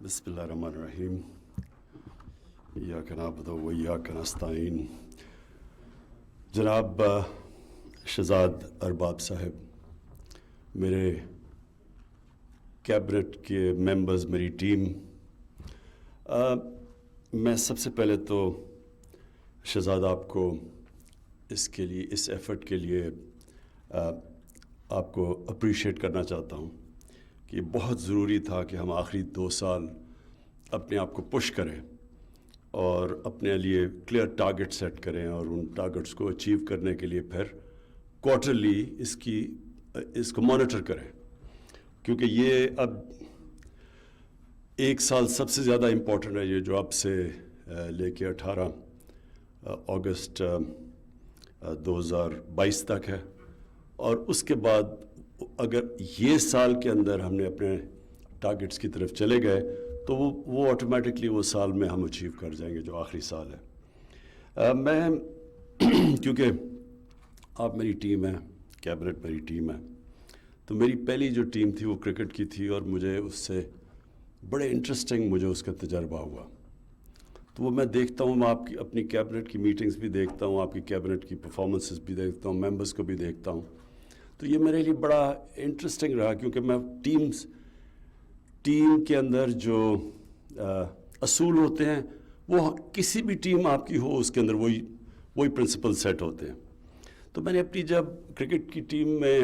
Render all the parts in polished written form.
بسم اللہ الرحمن الرحیم ایاک نعبد و ایاک نستعین۔ جناب شہزاد ارباب صاحب، میرے کیبنٹ کے ممبرز، میری ٹیم، میں سب سے پہلے تو شہزاد آپ کو اس کے لیے، اس ایفرٹ کے لیے آپ کو اپریشیٹ کرنا چاہتا ہوں کہ بہت ضروری تھا کہ ہم آخری 2 سال اپنے آپ کو پش کریں اور اپنے لیے کلیئر ٹارگٹ سیٹ کریں اور ان ٹارگٹس کو اچیو کرنے کے لیے پھر کوارٹرلی اس کو مانیٹر کریں، کیونکہ یہ اب 1 سال سب سے زیادہ امپورٹنٹ ہے، یہ جو اب سے لے کے 18 اگست 2022 تک ہے، اور اس کے بعد اگر یہ سال کے اندر ہم نے اپنے ٹارگٹس کی طرف چلے گئے تو وہ آٹومیٹکلی وہ سال میں ہم اچیو کر جائیں گے جو آخری سال ہے۔ میں کیونکہ آپ میری ٹیم ہے، کیبنٹ میری ٹیم ہے، تو میری پہلی جو ٹیم تھی وہ کرکٹ کی تھی اور مجھے اس سے بڑے انٹرسٹنگ مجھے اس کا تجربہ ہوا۔ تو وہ میں دیکھتا ہوں، میں آپ کی اپنی کیبنٹ کی میٹنگز بھی دیکھتا ہوں، آپ کی کیبنٹ کی پرفارمنسز بھی دیکھتا ہوں، ممبرز کو بھی دیکھتا ہوں، تو یہ میرے لیے بڑا انٹرسٹنگ رہا، کیونکہ میں ٹیم کے اندر جو اصول ہوتے ہیں وہ کسی بھی ٹیم آپ کی ہو اس کے اندر وہی پرنسپل سیٹ ہوتے ہیں۔ تو میں نے اپنی جب کرکٹ کی ٹیم میں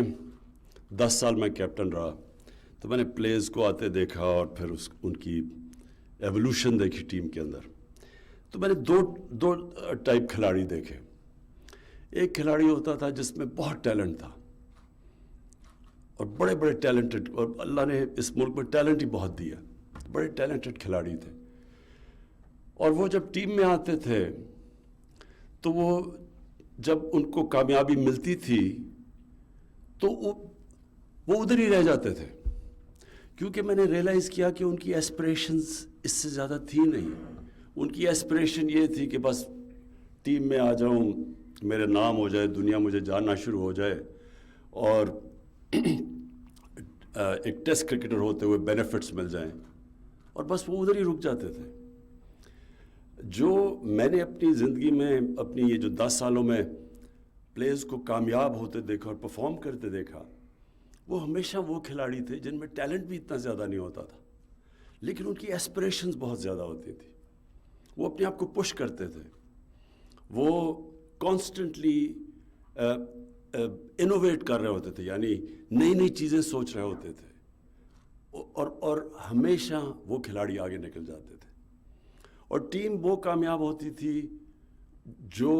10 سال میں کیپٹن رہا تو میں نے پلیئرز کو آتے دیکھا اور پھر ان کی ایولیوشن دیکھی ٹیم کے اندر۔ تو میں نے دو ٹائپ کھلاڑی دیکھے۔ ایک کھلاڑی ہوتا تھا جس میں بہت ٹیلنٹ تھا اور بڑے ٹیلنٹڈ، اور اللہ نے اس ملک میں ٹیلنٹ ہی بہت دیا، بڑے ٹیلنٹڈ کھلاڑی تھے، اور وہ جب ٹیم میں آتے تھے تو وہ جب ان کو کامیابی ملتی تھی تو وہ ادھر ہی رہ جاتے تھے، کیونکہ میں نے ریئلائز کیا کہ ان کی ایسپریشنز اس سے زیادہ تھی نہیں۔ ان کی ایسپریشن یہ تھی کہ بس ٹیم میں آ جاؤں، میرے نام ہو جائے، دنیا مجھے جاننا شروع ہو جائے، اور ایک ٹیسٹ کرکٹر ہوتے ہوئے بینیفٹس مل جائیں، اور بس وہ ادھر ہی رک جاتے تھے۔ جو میں نے اپنی زندگی میں، اپنی یہ جو 10 سالوں میں پلیئرز کو کامیاب ہوتے دیکھا اور پرفارم کرتے دیکھا، وہ ہمیشہ وہ کھلاڑی تھے جن میں ٹیلنٹ بھی اتنا زیادہ نہیں ہوتا تھا، لیکن ان کی ایسپریشنز بہت زیادہ ہوتی تھی، وہ اپنے آپ کو پش کرتے تھے، وہ کانسٹنٹلی انوویٹ کر رہے ہوتے تھے، یعنی نئی چیزیں سوچ رہے ہوتے تھے، اور ہمیشہ وہ کھلاڑی آگے نکل جاتے تھے، اور ٹیم وہ کامیاب ہوتی تھی جو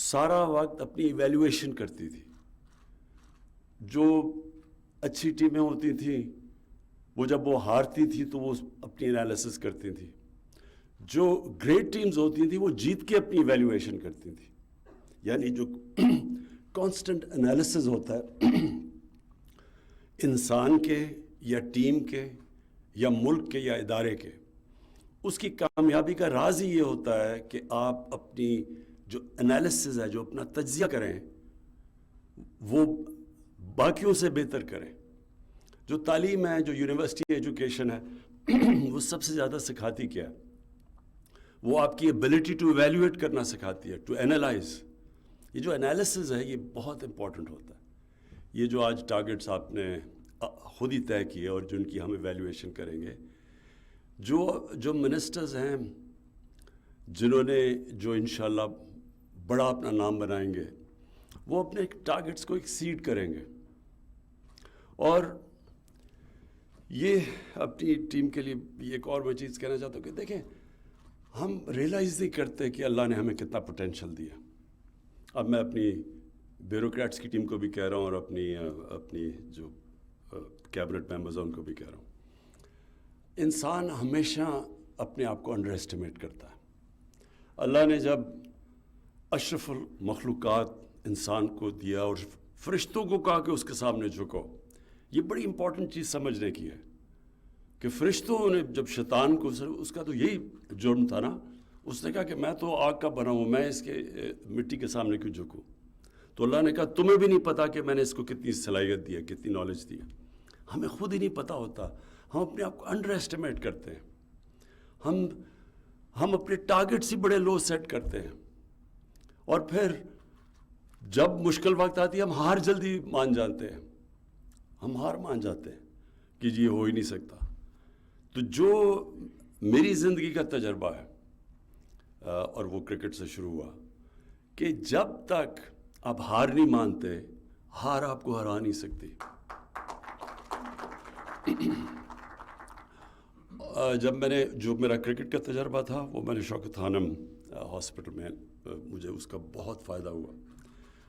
سارا وقت اپنی ایویلیویشن کرتی تھی۔ جو اچھی ٹیمیں ہوتی تھیں وہ جب وہ ہارتی تھی تو وہ اپنی انالیسس کرتی تھیں، جو گریٹ ٹیمز ہوتی تھیں وہ جیت کے اپنی ایویلیویشن کرتی تھیں، یعنی جو کانسٹنٹ انالیسز ہوتا ہے انسان کے یا ٹیم کے یا ملک کے یا ادارے کے، اس کی کامیابی کا راز ہی یہ ہوتا ہے کہ آپ اپنی جو انالیسز ہے، جو اپنا تجزیہ کریں، وہ باقیوں سے بہتر کریں۔ جو تعلیم ہے، جو یونیورسٹی ایجوکیشن ہے، وہ سب سے زیادہ سکھاتی کیا ہے؟ وہ آپ کی ایبلٹی ٹو ایویلیویٹ کرنا سکھاتی ہے، ٹو اینالائز۔ یہ جو انالیسز ہے یہ بہت امپورٹنٹ ہوتا ہے۔ یہ جو آج ٹارگٹس آپ نے خود ہی طے کیے اور جن کی ہم ایویلیویشن کریں گے، جو منسٹرز ہیں جنہوں نے جو انشاءاللہ بڑا اپنا نام بنائیں گے، وہ اپنے ٹارگٹس کو ایکسیڈ کریں گے، اور یہ اپنی ٹیم کے لیے ایک اور میں چیز کہنا چاہتا ہوں کہ دیکھیں، ہم ریئلائز نہیں کرتے کہ اللہ نے ہمیں کتنا پوٹینشیل دیا۔ اب میں اپنی بیوروکریٹس کی ٹیم کو بھی کہہ رہا ہوں اور اپنی جو کیبنٹ ممبرز ہیں ان کو بھی کہہ رہا ہوں، انسان ہمیشہ اپنے آپ کو انڈر ایسٹیمیٹ کرتا ہے۔ اللہ نے جب اشرف المخلوقات انسان کو دیا اور فرشتوں کو کہا کہ اس کے سامنے جھکو، یہ بڑی امپورٹنٹ چیز سمجھنے کی ہے کہ فرشتوں نے جب شیطان کو، اس کا تو یہی جرم تھا نا، اس نے کہا کہ میں تو آگ کا بنا ہوں، میں اس کے مٹی کے سامنے کیوں جھکوں؟ تو اللہ نے کہا تمہیں بھی نہیں پتا کہ میں نے اس کو کتنی صلاحیت دی ہے، کتنی نالج دی ہے۔ ہمیں خود ہی نہیں پتا ہوتا، ہم اپنے آپ کو انڈر ایسٹیمیٹ کرتے ہیں، ہم اپنے ٹارگٹ سے بڑے لو سیٹ کرتے ہیں، اور پھر جب مشکل وقت آتی ہے ہم ہار جلدی مان جاتے ہیں، ہم ہار مان جاتے ہیں کہ جی یہ ہو ہی نہیں سکتا۔ تو جو میری زندگی کا تجربہ ہے، اور وہ کرکٹ سے شروع ہوا، کہ جب تک آپ ہار نہیں مانتے، ہار آپ کو ہرا نہیں سکتی۔ جب جو میرا کرکٹ کا تجربہ تھا وہ میں نے شوکت خانم ہاسپٹل میں، مجھے اس کا بہت فائدہ ہوا۔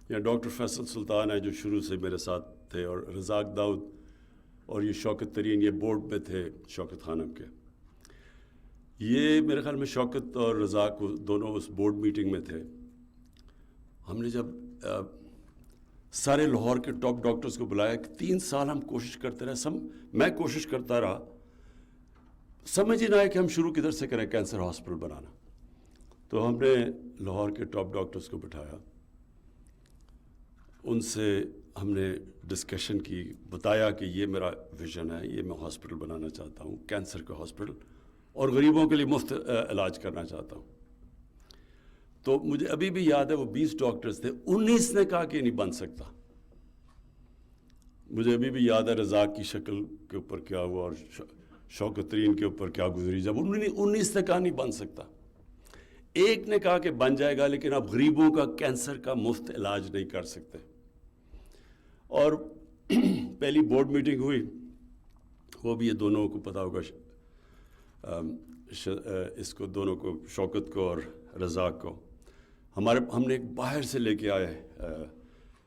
یا ڈاکٹر فیصل سلطان ہے جو شروع سے میرے ساتھ تھے، اور رزاق داؤد اور یہ شوکت ترین، یہ بورڈ میں تھے شوکت خانم کے۔ یہ میرے خیال میں شوکت اور رزاق دونوں اس بورڈ میٹنگ میں تھے۔ ہم نے جب سارے لاہور کے ٹاپ ڈاکٹرز کو بلایا کہ 3 سال ہم کوشش کرتے رہے، میں کوشش کرتا رہا، سمجھ ہی نہ آئے کہ ہم شروع کدھر سے کریں کینسر ہاسپٹل بنانا۔ تو ہم نے لاہور کے ٹاپ ڈاکٹرز کو بٹھایا، ان سے ہم نے ڈسکشن کی، بتایا کہ یہ میرا ویژن ہے، یہ میں ہاسپٹل بنانا چاہتا ہوں، کینسر کا ہاسپٹل، اور غریبوں کے لیے مفت علاج کرنا چاہتا ہوں۔ تو مجھے ابھی بھی یاد ہے وہ 20 ڈاکٹرز تھے، 19 نے کہا کہ نہیں بن سکتا۔ مجھے ابھی بھی یاد ہے رزاق کی شکل کے اوپر کیا ہوا اور شوکت ترین کے اوپر کیا گزری، جب 19 نے کہا نہیں بن سکتا۔ ایک نے کہا کہ بن جائے گا، لیکن آپ غریبوں کا کینسر کا مفت علاج نہیں کر سکتے۔ اور پہلی بورڈ میٹنگ ہوئی، وہ بھی یہ دونوں کو پتا ہوگا، اس کو دونوں کو، شوکت کو اور رزاق کو، ہم نے ایک باہر سے لے کے آئے،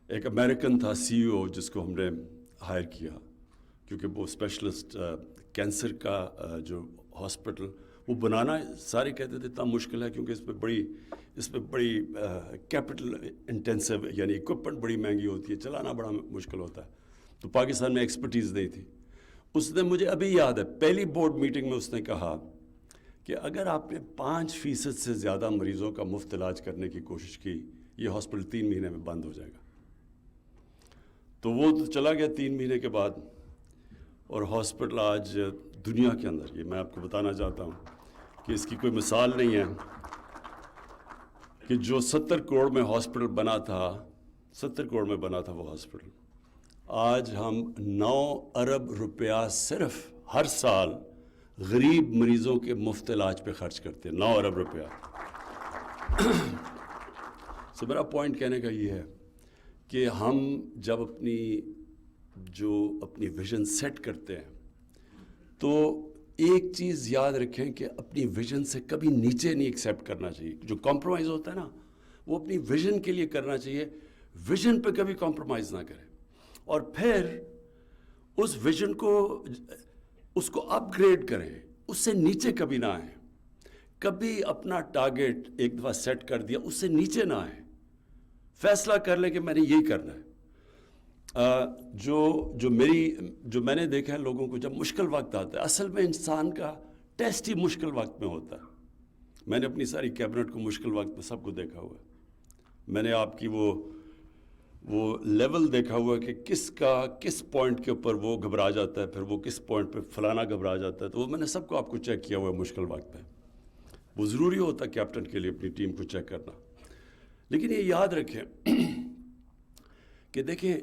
ایک امریکن تھا CEO جس کو ہم نے ہائر کیا، کیونکہ وہ اسپیشلسٹ کینسر کا جو ہاسپٹل وہ بنانا، سارے کہتے تھے اتنا مشکل ہے کیونکہ اس پہ بڑی کیپٹل انٹینسو، یعنی اکوپمنٹ بڑی مہنگی ہوتی ہے، چلانا بڑا مشکل ہوتا ہے، تو پاکستان میں ایکسپرٹیز نہیں تھی۔ اس نے، مجھے ابھی یاد ہے، پہلی بورڈ میٹنگ میں اس نے کہا کہ اگر آپ نے 5% سے زیادہ مریضوں کا مفت علاج کرنے کی کوشش کی، یہ ہاسپٹل 3 مہینے میں بند ہو جائے گا۔ تو وہ تو چلا گیا 3 مہینے کے بعد، اور ہاسپٹل آج دنیا کے اندر، یہ میں آپ کو بتانا چاہتا ہوں کہ اس کی کوئی مثال نہیں ہے، کہ جو 70 کروڑ میں ہاسپٹل بنا تھا، 70 کروڑ میں بنا تھا وہ ہاسپٹل، آج ہم 9 ارب روپیہ صرف ہر سال غریب مریضوں کے مفت علاج پہ خرچ کرتے ہیں، 9 ارب روپیہ۔ سو میرا پوائنٹ کہنے کا یہ ہے کہ ہم جب اپنی ویژن سیٹ کرتے ہیں، تو ایک چیز یاد رکھیں کہ اپنی ویژن سے کبھی نیچے نہیں ایکسیپٹ کرنا چاہیے۔ جو کمپرومائز ہوتا ہے نا، وہ اپنی ویژن کے لیے کرنا چاہیے، ویژن پہ کبھی کمپرومائز نہ کریں، اور پھر اس ویژن کو، اس کو اپ گریڈ کریں، اس سے نیچے کبھی نہ آئیں۔ کبھی اپنا ٹارگٹ ایک دفعہ سیٹ کر دیا، اس سے نیچے نہ آئیں، فیصلہ کر لیں کہ میں نے یہی کرنا ہے۔ جو میں نے دیکھا ہے لوگوں کو، جب مشکل وقت آتا ہے، اصل میں انسان کا ٹیسٹ ہی مشکل وقت میں ہوتا ہے۔ میں نے اپنی ساری کیبنٹ کو مشکل وقت میں سب کو دیکھا ہوا ہے۔ میں نے آپ کی وہ لیول دیکھا ہوا ہے کہ کس پوائنٹ کے اوپر وہ گھبرا جاتا ہے، پھر وہ کس پوائنٹ پہ فلانا گھبرا جاتا ہے، تو وہ میں نے سب کو آپ کو چیک کیا ہوا ہے مشکل وقت پہ۔ وہ ضروری ہوتا ہے کیپٹن کے لیے اپنی ٹیم کو چیک کرنا۔ لیکن یہ یاد رکھیں کہ دیکھیں،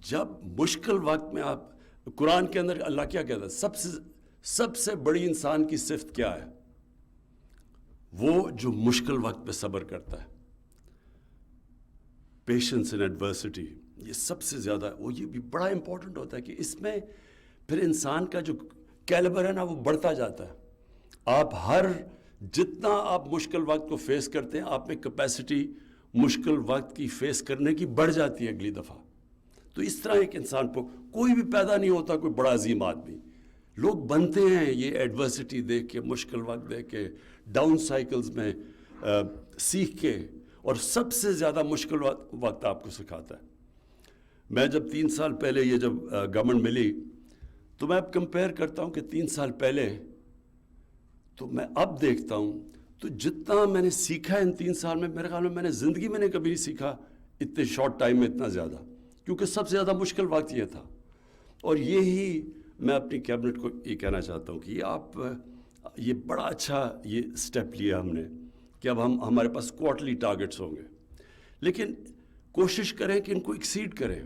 جب مشکل وقت میں آپ، قرآن کے اندر اللہ کیا کہتا ہے، سب سے بڑی انسان کی صفت کیا ہے؟ وہ جو مشکل وقت پہ صبر کرتا ہے، پیشنس ان ایڈورسٹی، یہ سب سے زیادہ، وہ یہ بھی بڑا امپورٹنٹ ہوتا ہے کہ اس میں پھر انسان کا جو کیلیبر ہے نا، وہ بڑھتا جاتا ہے۔ جتنا آپ مشکل وقت کو فیس کرتے ہیں، آپ میں کیپیسٹی مشکل وقت کی فیس کرنے کی بڑھ جاتی ہے اگلی دفعہ۔ تو اس طرح ایک انسان کو، کوئی بھی پیدا نہیں ہوتا کوئی بڑا عظیم آدمی، لوگ بنتے ہیں یہ ایڈورسٹی دیکھ کے، مشکل وقت دیکھ کے، ڈاؤن سائیکلز میں سیکھ کے، اور سب سے زیادہ مشکل وقت آپ کو سکھاتا ہے۔ میں جب 3 سال پہلے یہ جب گورنمنٹ ملی، تو میں اب کمپیئر کرتا ہوں کہ 3 سال پہلے تو میں اب دیکھتا ہوں، تو جتنا میں نے سیکھا ان 3 سال میں، میرے خیال میں نے زندگی میں نے کبھی نہیں سیکھا اتنے شارٹ ٹائم میں اتنا زیادہ، کیونکہ سب سے زیادہ مشکل وقت یہ تھا، اور یہی میں اپنی کیبنٹ کو یہ کہنا چاہتا ہوں کہ آپ یہ بڑا اچھا یہ سٹیپ لیا ہم نے کہ اب ہمارے پاس کوارٹرلی ٹارگٹس ہوں گے، لیکن کوشش کریں کہ ان کو ایکسیڈ کریں۔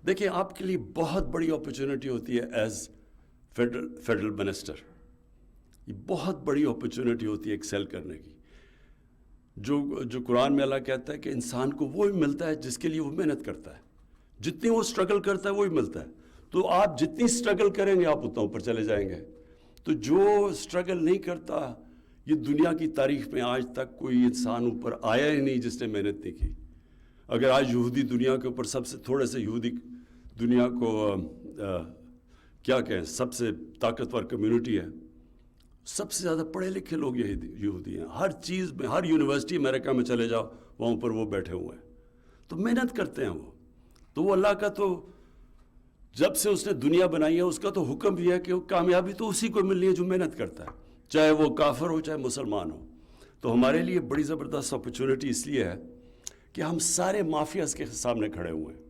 دیکھیں آپ کے لیے بہت بڑی اپرچونٹی ہوتی ہے ایز فیڈرل منسٹر، یہ بہت بڑی اپرچونٹی ہوتی ہے ایکسیل کرنے کی۔ جو قرآن میں اللہ کہتا ہے کہ انسان کو وہی ملتا ہے جس کے لیے وہ محنت کرتا ہے، جتنی وہ سٹرگل کرتا ہے وہی ملتا ہے۔ تو آپ جتنی سٹرگل کریں گے آپ اتنا اوپر چلے جائیں گے۔ تو جو سٹرگل نہیں کرتا، یہ دنیا کی تاریخ میں آج تک کوئی انسان اوپر آیا ہی نہیں جس نے محنت نہیں کی۔ اگر آج یہودی دنیا کے اوپر سب سے تھوڑے سے یہودی دنیا کو کیا کہیں سب سے طاقتور کمیونٹی ہے، سب سے زیادہ پڑھے لکھے لوگ یہودی ہیں۔ ہر چیز میں، ہر یونیورسٹی امریکہ میں چلے جاؤ وہاں پر وہ بیٹھے ہوئے ہیں، تو محنت کرتے ہیں وہ۔ تو وہ اللہ کا تو جب سے اس نے دنیا بنائی ہے اس کا تو حکم بھی ہے کہ کامیابی تو اسی کو ملنی ہے جو محنت کرتا ہے، چاہے وہ کافر ہو چاہے مسلمان ہو۔ تو ہمارے لیے بڑی زبردست اپرچونٹی اس لیے ہے کہ ہم سارے مافیاز کے سامنے کھڑے ہوئے ہیں،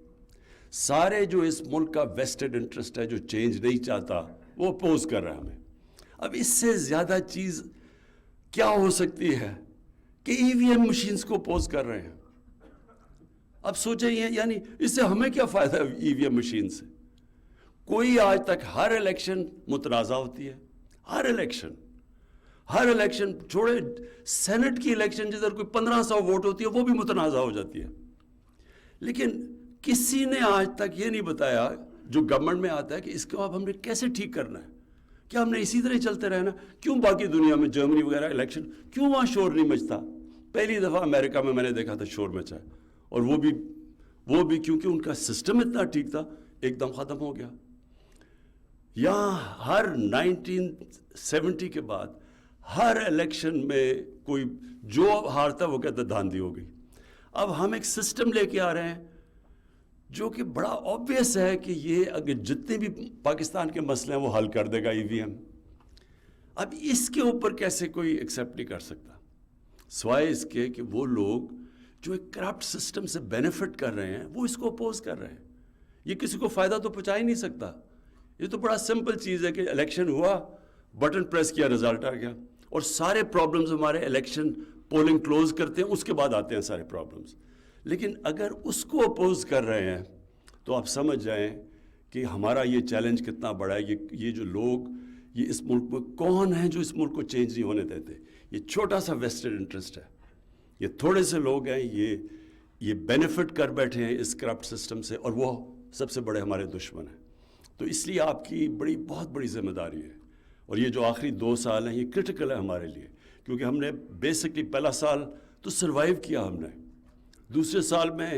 سارے جو اس ملک کا ویسٹڈ انٹرسٹ ہے جو چینج نہیں چاہتا وہ اپوز کر رہا ہے ہمیں۔ اب اس سے زیادہ چیز کیا ہو سکتی ہے کہ ای وی ایم مشینز کو اپوز کر رہے ہیں۔ اب سوچیں یعنی اس سے ہمیں کیا فائدہ ہے ای وی ایم مشین سے؟ کوئی آج تک ہر الیکشن متنازع ہوتی ہے، ہر الیکشن چھوڑے سینٹ کی الیکشن جدھر کوئی 1500 ووٹ ہوتی ہے وہ بھی متنازع ہو جاتی ہے، لیکن کسی نے آج تک یہ نہیں بتایا جو گورنمنٹ میں آتا ہے کہ اس کو اب ہم نے کیسے ٹھیک کرنا ہے، کیا ہم نے اسی طرح چلتے رہنا؟ کیوں باقی دنیا میں جرمنی وغیرہ الیکشن کیوں وہاں شور نہیں مچتا؟ پہلی دفعہ امریکہ میں نے دیکھا تھا شور مچا ہے، اور وہ بھی کیونکہ ان کا سسٹم اتنا ٹھیک تھا ایک دم ختم ہو گیا۔ یہاں ہر 1970 کے بعد ہر الیکشن میں کوئی جو ہارتا وہ کہتا دھاندلی ہو گئی۔ اب ہم ایک سسٹم لے کے آ رہے ہیں جو کہ بڑا آبویس ہے کہ یہ اگر جتنے بھی پاکستان کے مسئلے ہیں وہ حل کر دے گا ای وی ایم۔ اب اس کے اوپر کیسے کوئی ایکسیپٹ نہیں کر سکتا سوائے اس کے کہ وہ لوگ جو ایک کرپٹ سسٹم سے بینیفٹ کر رہے ہیں وہ اس کو اپوز کر رہے ہیں۔ یہ کسی کو فائدہ تو پہنچا ہی نہیں سکتا۔ یہ تو بڑا سمپل چیز ہے کہ الیکشن ہوا، بٹن پریس کیا، رزلٹ آ گیا، اور سارے پرابلمز ہمارے الیکشن پولنگ کلوز کرتے ہیں اس کے بعد آتے ہیں سارے پرابلمز۔ لیکن اگر اس کو اپوز کر رہے ہیں تو آپ سمجھ جائیں کہ ہمارا یہ چیلنج کتنا بڑا ہے۔ یہ جو لوگ یہ اس ملک میں کون ہیں جو اس ملک کو چینج نہیں ہونے دیتے؟ یہ چھوٹا سا ویسٹڈ انٹرسٹ ہے، یہ تھوڑے سے لوگ ہیں، یہ بینیفٹ کر بیٹھے ہیں اس کرپٹ سسٹم سے، اور وہ سب سے بڑے ہمارے دشمن ہیں۔ تو اس لیے آپ کی بہت بڑی ذمہ داری ہے، اور یہ جو آخری 2 سال ہیں یہ کرٹیکل ہے ہمارے لیے، کیونکہ ہم نے بیسکلی پہلا سال تو سروائیو کیا، ہم نے دوسرے سال میں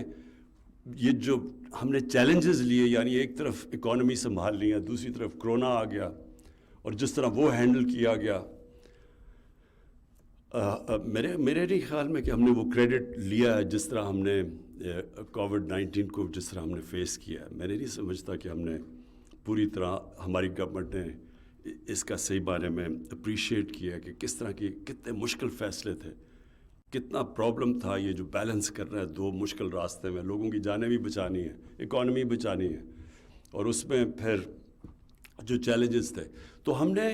یہ جو ہم نے چیلنجز لیے، یعنی ایک طرف اکانومی سنبھال لی ہے، دوسری طرف کرونا آ گیا، اور جس طرح وہ ہینڈل کیا گیا، میرے نہیں خیال میں کہ ہم نے وہ کریڈٹ لیا ہے جس طرح ہم نے کووڈ-19 کو جس طرح ہم نے فیس کیا ہے۔ میں نہیں سمجھتا کہ ہم نے پوری طرح ہماری گورنمنٹ نے اس کا صحیح بارے میں اپریشیٹ کیا کہ کس طرح کی کتنے مشکل فیصلے تھے، کتنا پرابلم تھا یہ جو بیلنس کر رہا ہے 2 مشکل راستے میں، لوگوں کی جانیں بھی بچانی ہیں، اکانومی بچانی ہے، اور اس میں پھر جو چیلنجز تھے۔ تو ہم نے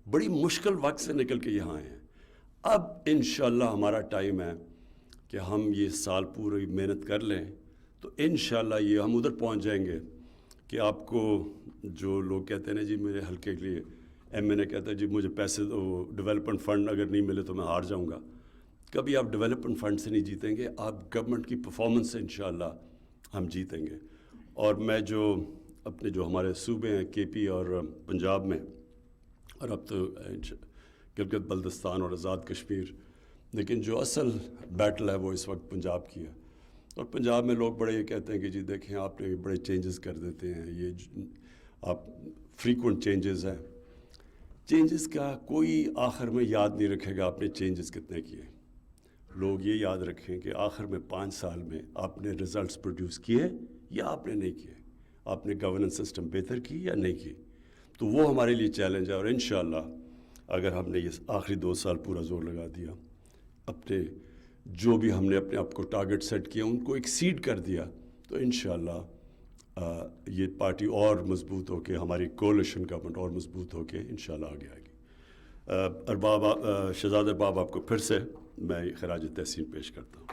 بڑی مشکل وقت سے نکل کے یہاں آئے ہیں۔ اب انشاءاللہ ہمارا ٹائم ہے کہ ہم یہ سال پوری محنت کر لیں، تو انشاءاللہ یہ ہم ادھر پہنچ جائیں گے کہ آپ کو جو لوگ کہتے ہیں نا جی میرے حلقے کے لیے ایم این اے کہتا ہے جی مجھے پیسے دو، ڈیولپمنٹ فنڈ اگر نہیں ملے تو میں ہار جاؤں گا۔ کبھی آپ ڈیولپمنٹ فنڈ سے نہیں جیتیں گے، آپ گورنمنٹ کی پرفارمنس سے انشاءاللہ ہم جیتیں گے۔ اور میں جو اپنے جو ہمارے صوبے ہیں کے پی اور پنجاب میں، اور اب تو گلگت بلتستان اور آزاد کشمیر، لیکن جو اصل بیٹل ہے وہ اس وقت پنجاب کی ہے۔ اور پنجاب میں لوگ بڑے یہ کہتے ہیں کہ جی دیکھیں آپ نے بڑے چینجز کر دیتے ہیں، یہ آپ فریکوینٹ چینجز ہیں۔ چینجز کا کوئی آخر میں یاد نہیں رکھے گا آپ نے چینجز کتنے کیے۔ لوگ یہ یاد رکھیں کہ آخر میں 5 سال میں آپ نے ریزلٹس پروڈیوس کیے یا آپ نے نہیں کیے، آپ نے گورننس سسٹم بہتر کی یا نہیں کی۔ تو وہ ہمارے لیے چیلنج ہے، اور انشاءاللہ اگر ہم نے یہ آخری 2 سال پورا زور لگا دیا، اپنے جو بھی ہم نے اپنے آپ کو ٹارگٹ سیٹ کیا ان کو ایکسیڈ کر دیا، تو انشاءاللہ یہ پارٹی اور مضبوط ہو کے, ہماری کولیشن گورنمنٹ اور مضبوط ہو کے انشاءاللہ آگے آئے گی. ارباب شہزاد ارباب, آپ کو پھر سے میں خراج تحسین پیش کرتا ہوں.